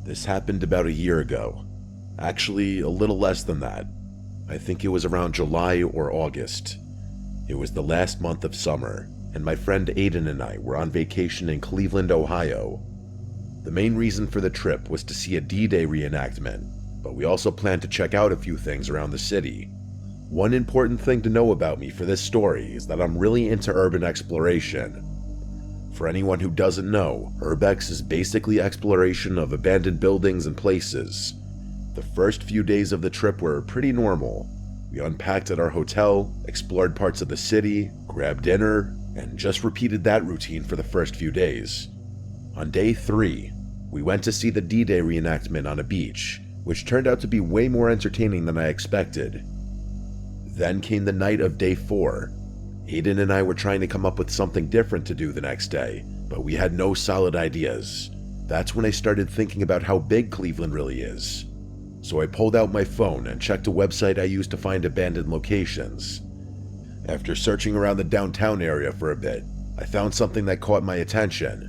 This happened about a year ago. Actually, a little less than that. I think it was around July or August. It was the last month of summer, and my friend Aiden and I were on vacation in Cleveland, Ohio. The main reason for the trip was to see a D-Day reenactment, but we also planned to check out a few things around the city. One important thing to know about me for this story is that I'm really into urban exploration. For anyone who doesn't know, urbex is basically exploration of abandoned buildings and places. The first few days of the trip were pretty normal. We unpacked at our hotel, explored parts of the city, grabbed dinner, and just repeated that routine for the first few days. On day 3, we went to see the D-Day reenactment on a beach, which turned out to be way more entertaining than I expected. Then came the night of day 4. Aiden and I were trying to come up with something different to do the next day, but we had no solid ideas. That's when I started thinking about how big Cleveland really is. So I pulled out my phone and checked a website I used to find abandoned locations. After searching around the downtown area for a bit, I found something that caught my attention.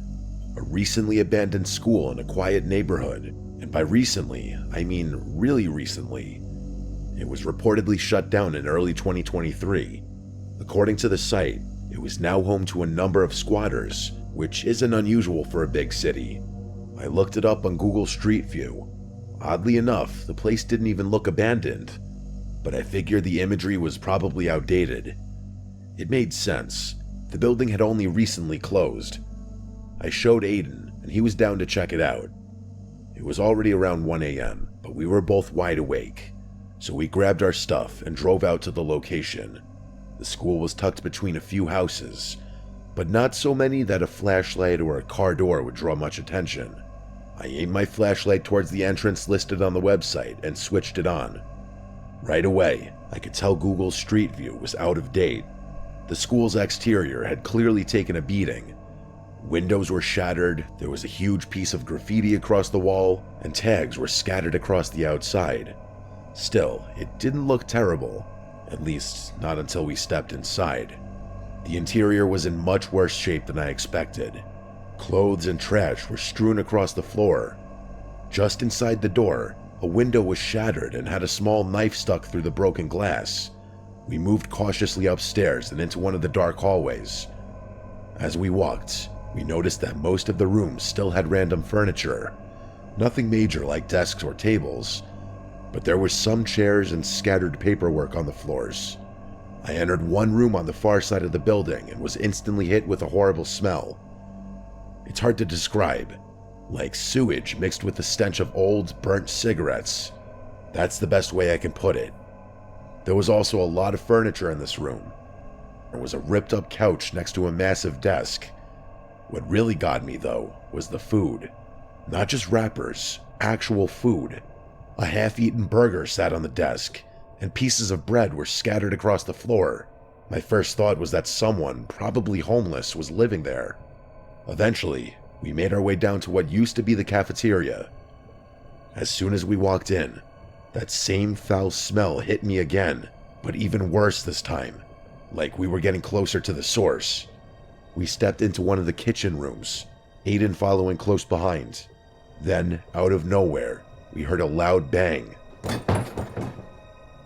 A recently abandoned school in a quiet neighborhood, and by recently, I mean really recently. It was reportedly shut down in early 2023. According to the site, it was now home to a number of squatters, which isn't unusual for a big city. I looked it up on Google Street View. Oddly enough, the place didn't even look abandoned, but I figured the imagery was probably outdated. It made sense. The building had only recently closed. I showed Aiden, and he was down to check it out. It was already around 1 a.m., but we were both wide awake, so we grabbed our stuff and drove out to the location. The school was tucked between a few houses, but not so many that a flashlight or a car door would draw much attention. I aimed my flashlight towards the entrance listed on the website and switched it on. Right away, I could tell Google's Street View was out of date. The school's exterior had clearly taken a beating. Windows were shattered, there was a huge piece of graffiti across the wall, and tags were scattered across the outside. Still, it didn't look terrible, at least not until we stepped inside. The interior was in much worse shape than I expected. Clothes and trash were strewn across the floor. Just inside the door, a window was shattered and had a small knife stuck through the broken glass. We moved cautiously upstairs and into one of the dark hallways. As we walked, we noticed that most of the rooms still had random furniture. Nothing major like desks or tables, but there were some chairs and scattered paperwork on the floors. I entered one room on the far side of the building and was instantly hit with a horrible smell. It's hard to describe, like sewage mixed with the stench of old, burnt cigarettes. That's the best way I can put it. There was also a lot of furniture in this room. There was a ripped up couch next to a massive desk. What really got me, though, was the food. Not just wrappers, actual food. A half-eaten burger sat on the desk, and pieces of bread were scattered across the floor. My first thought was that someone, probably homeless, was living there. Eventually, we made our way down to what used to be the cafeteria. As soon as we walked in, that same foul smell hit me again, but even worse this time, like we were getting closer to the source. We stepped into one of the kitchen rooms, Aiden following close behind. Then, out of nowhere, we heard a loud bang.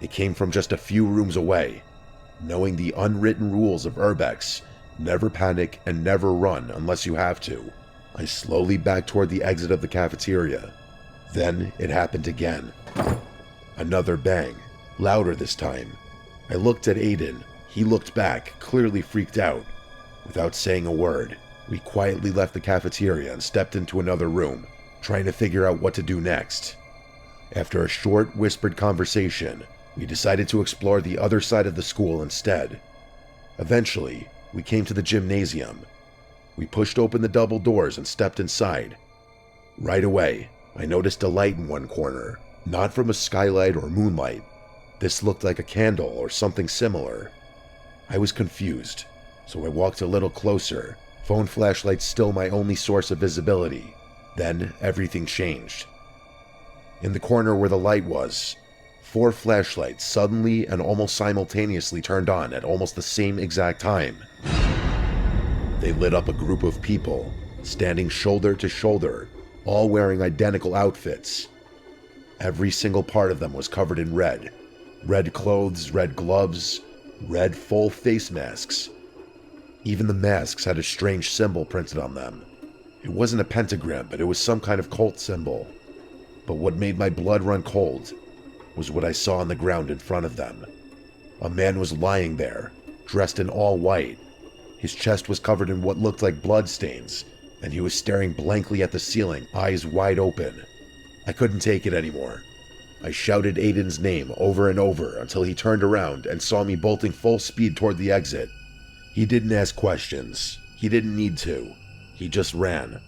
It came from just a few rooms away. Knowing the unwritten rules of urbex, never panic and never run unless you have to, I slowly backed toward the exit of the cafeteria. Then it happened again. Another bang, louder this time. I looked at Aiden. He looked back, clearly freaked out. Without saying a word, we quietly left the cafeteria and stepped into another room, trying to figure out what to do next. After a short, whispered conversation, we decided to explore the other side of the school instead. Eventually, we came to the gymnasium. We pushed open the double doors and stepped inside. Right away, I noticed a light in one corner, not from a skylight or moonlight. This looked like a candle or something similar. I was confused, so I walked a little closer, phone flashlight still my only source of visibility. Then everything changed. In the corner where the light was, 4 flashlights suddenly and almost simultaneously turned on at almost the same exact time. They lit up a group of people, standing shoulder to shoulder, all wearing identical outfits. Every single part of them was covered in red. Red clothes, red gloves, red full face masks. Even the masks had a strange symbol printed on them. It wasn't a pentagram, but it was some kind of cult symbol. But what made my blood run cold was what I saw on the ground in front of them. A man was lying there, dressed in all white. His chest was covered in what looked like bloodstains, and he was staring blankly at the ceiling, eyes wide open. I couldn't take it anymore. I shouted Aiden's name over and over until he turned around and saw me bolting full speed toward the exit. He didn't ask questions. He didn't need to. He just ran.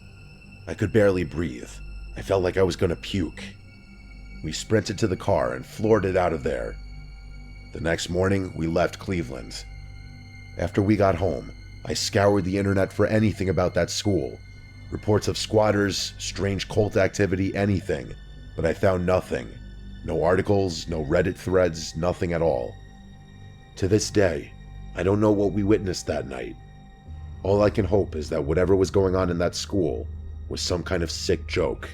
I could barely breathe. I felt like I was going to puke. We sprinted to the car and floored it out of there. The next morning, we left Cleveland. After we got home, I scoured the internet for anything about that school. Reports of squatters, strange cult activity, anything. But I found nothing. No articles, no Reddit threads, nothing at all. To this day, I don't know what we witnessed that night. All I can hope is that whatever was going on in that school was some kind of sick joke.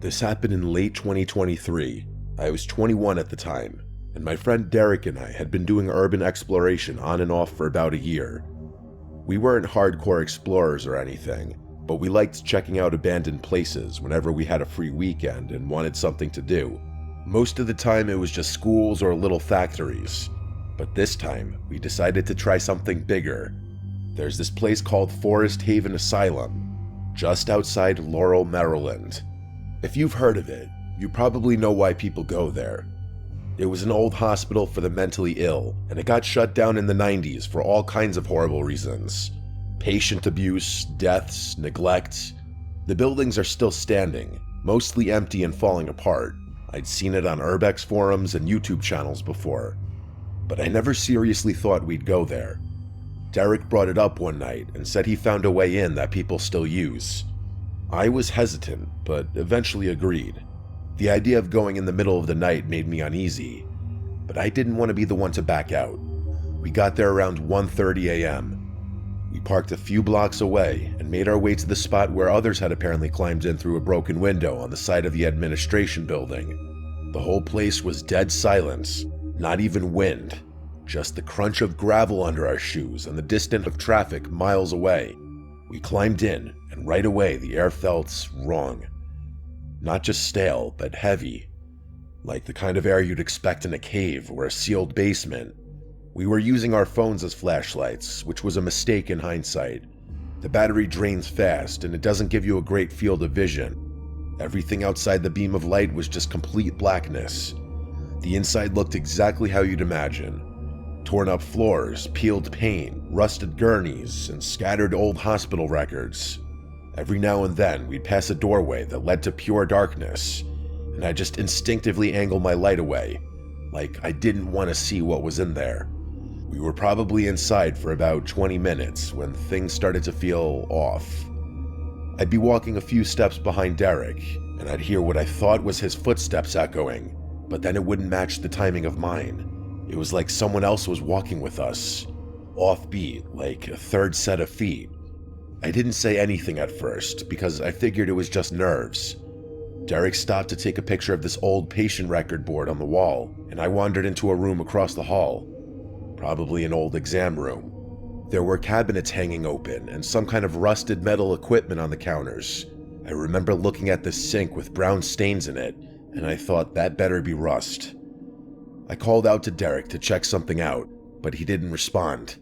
This happened in late 2023. I was 21 at the time, and my friend Derek and I had been doing urban exploration on and off for about a year. We weren't hardcore explorers or anything, but we liked checking out abandoned places whenever we had a free weekend and wanted something to do. Most of the time it was just schools or little factories, but this time we decided to try something bigger. There's this place called Forest Haven Asylum, just outside Laurel, Maryland. If you've heard of it, you probably know why people go there. It was an old hospital for the mentally ill, and it got shut down in the 90s for all kinds of horrible reasons. Patient abuse, deaths, neglect. The buildings are still standing, mostly empty and falling apart. I'd seen it on Urbex forums and YouTube channels before, but I never seriously thought we'd go there. Derek brought it up one night and said he found a way in that people still use. I was hesitant, but eventually agreed. The idea of going in the middle of the night made me uneasy, but I didn't want to be the one to back out. We got there around 1:30 a.m. We parked a few blocks away and made our way to the spot where others had apparently climbed in through a broken window on the side of the administration building. The whole place was dead silence, not even wind, just the crunch of gravel under our shoes and the distant of traffic miles away. We climbed in, and right away the air felt wrong. Not just stale, but heavy, like the kind of air you'd expect in a cave or a sealed basement. We were using our phones as flashlights, which was a mistake in hindsight. The battery drains fast, and it doesn't give you a great field of vision. Everything outside the beam of light was just complete blackness. The inside looked exactly how you'd imagine. Torn up floors, peeled paint, rusted gurneys, and scattered old hospital records. Every now and then, we'd pass a doorway that led to pure darkness, and I just instinctively angled my light away, like I didn't want to see what was in there. We were probably inside for about 20 minutes when things started to feel off. I'd be walking a few steps behind Derek, and I'd hear what I thought was his footsteps echoing, but then it wouldn't match the timing of mine. It was like someone else was walking with us, offbeat, like a third set of feet. I didn't say anything at first because I figured it was just nerves. Derek stopped to take a picture of this old patient record board on the wall, and I wandered into a room across the hall. Probably an old exam room. There were cabinets hanging open and some kind of rusted metal equipment on the counters. I remember looking at this sink with brown stains in it, and I thought that better be rust. I called out to Derek to check something out, but he didn't respond.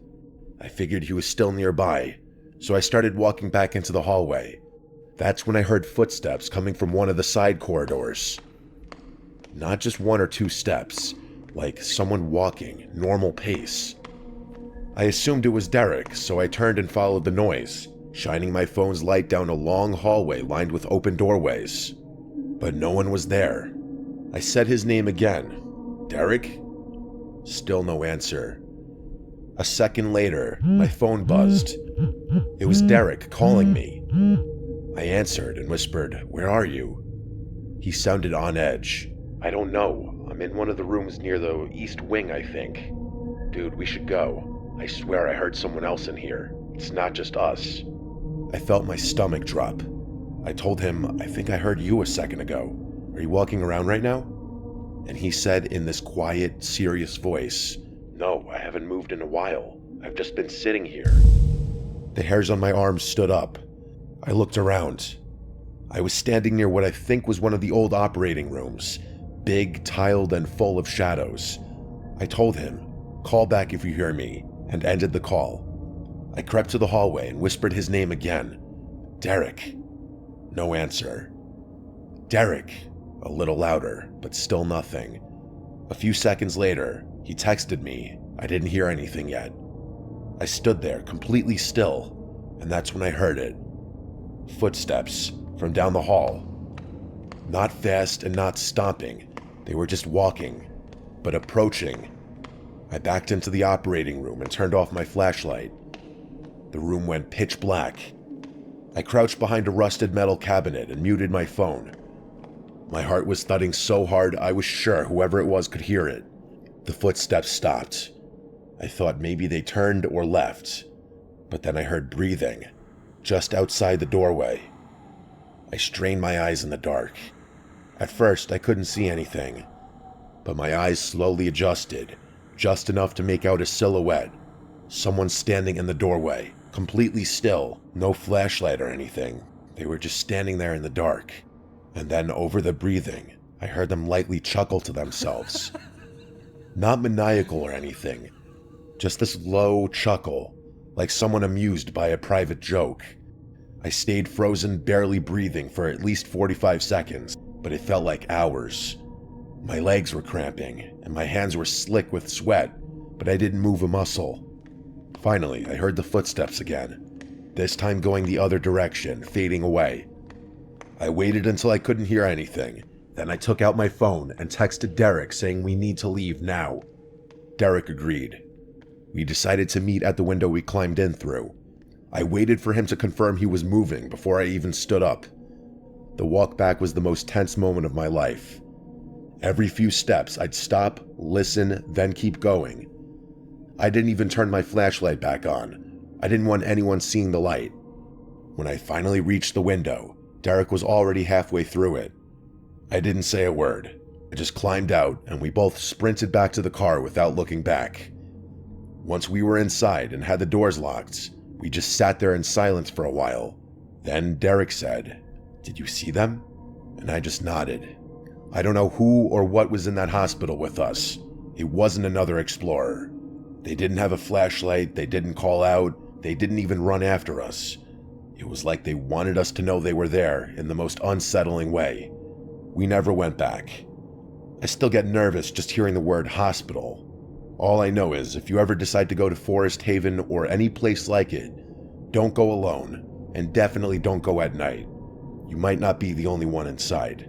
I figured he was still nearby, so I started walking back into the hallway. That's when I heard footsteps coming from one of the side corridors. Not just one or two steps, like someone walking, normal pace. I assumed it was Derek, so I turned and followed the noise, shining my phone's light down a long hallway lined with open doorways. But no one was there. I said his name again. Derek? Still no answer. A second later, my phone buzzed. It was Derek calling me. I answered and whispered, "Where are you?" He sounded on edge. "I don't know. I'm in one of the rooms near the east wing, I think." "Dude, we should go. I swear I heard someone else in here. It's not just us." I felt my stomach drop. I told him, "I think I heard you a second ago. Are you walking around right now?" And he said in this quiet, serious voice, "No, I haven't moved in a while. I've just been sitting here." The hairs on my arms stood up. I looked around. I was standing near what I think was one of the old operating rooms, big, tiled, and full of shadows. I told him, "Call back if you hear me," and ended the call. I crept to the hallway and whispered his name again. "Derek." No answer. "Derek." A little louder, but still nothing. A few seconds later, he texted me. I didn't hear anything yet. I stood there, completely still, and that's when I heard it. Footsteps from down the hall. Not fast and not stomping. They were just walking, but approaching. I backed into the operating room and turned off my flashlight. The room went pitch black. I crouched behind a rusted metal cabinet and muted my phone. My heart was thudding so hard I was sure whoever it was could hear it. The footsteps stopped. I thought maybe they turned or left, but then I heard breathing, just outside the doorway. I strained my eyes in the dark. At first, I couldn't see anything, but my eyes slowly adjusted, just enough to make out a silhouette. Someone standing in the doorway, completely still, no flashlight or anything. They were just standing there in the dark. And then over the breathing, I heard them lightly chuckle to themselves. Not maniacal or anything, just this low chuckle, like someone amused by a private joke. I stayed frozen, barely breathing for at least 45 seconds, but it felt like hours. My legs were cramping, and my hands were slick with sweat, but I didn't move a muscle. Finally, I heard the footsteps again, this time going the other direction, fading away. I waited until I couldn't hear anything. Then I took out my phone and texted Derek saying we need to leave now. Derek agreed. We decided to meet at the window we climbed in through. I waited for him to confirm he was moving before I even stood up. The walk back was the most tense moment of my life. Every few steps, I'd stop, listen, then keep going. I didn't even turn my flashlight back on. I didn't want anyone seeing the light. When I finally reached the window, Derek was already halfway through it. I didn't say a word. I just climbed out, and we both sprinted back to the car without looking back. Once we were inside and had the doors locked, we just sat there in silence for a while. Then Derek said, "Did you see them?" And I just nodded. I don't know who or what was in that hospital with us. It wasn't another explorer. They didn't have a flashlight, they didn't call out, they didn't even run after us. It was like they wanted us to know they were there in the most unsettling way. We never went back. I still get nervous just hearing the word hospital. All I know is if you ever decide to go to Forest Haven or any place like it, don't go alone, and definitely don't go at night. You might not be the only one inside.